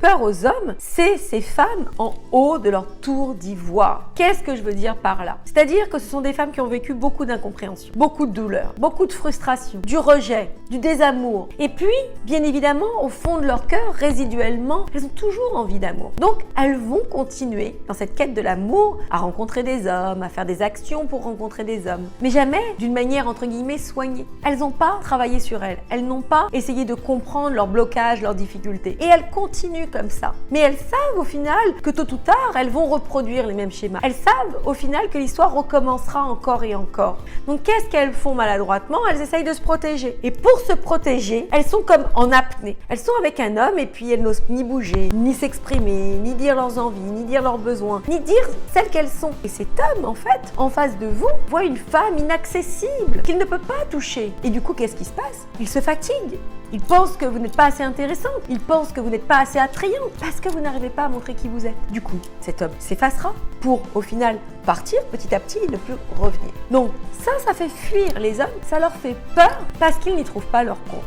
peur aux hommes, c'est ces femmes en haut de leur tour d'ivoire. Qu'est-ce que je veux dire par là? C'est-à-dire que ce sont des femmes qui ont vécu beaucoup d'incompréhension, beaucoup de douleur, beaucoup de frustration, du rejet, du désamour. Et puis, bien évidemment, au fond de leur cœur, résiduellement, elles ont toujours envie d'amour. Donc, elles vont continuer dans cette quête de l'amour à rencontrer des hommes, à faire des actions pour rencontrer des hommes. Mais jamais d'une manière, entre guillemets, soignée. Elles n'ont pas travaillé sur elles. Elles n'ont pas essayé de comprendre leurs blocages, leurs difficultés. Et elles continuent comme ça. Mais elles savent au final que tôt ou tard, elles vont reproduire les mêmes schémas. Elles savent au final que l'histoire recommencera encore et encore. Donc qu'est-ce qu'elles font maladroitement? Elles essayent de se protéger. Et pour se protéger, elles sont comme en apnée. Elles sont avec un homme et puis elles n'osent ni bouger, ni s'exprimer, ni dire leurs envies, ni dire leurs besoins, ni dire celles qu'elles sont. Et cet homme, en fait, en face de vous, voit une femme inaccessible qu'il ne peut pas toucher. Et du coup, qu'est-ce qui se passe? Il se fatigue. Il pense que vous n'êtes pas assez intéressante. Il pense que vous n'êtes pas assez attrayante parce que vous n'arrivez pas à montrer qui vous êtes. Du coup, cet homme s'effacera pour, au final, partir petit à petit et ne plus revenir. Donc, ça fait fuir les hommes, ça leur fait peur parce qu'ils n'y trouvent pas leur compte.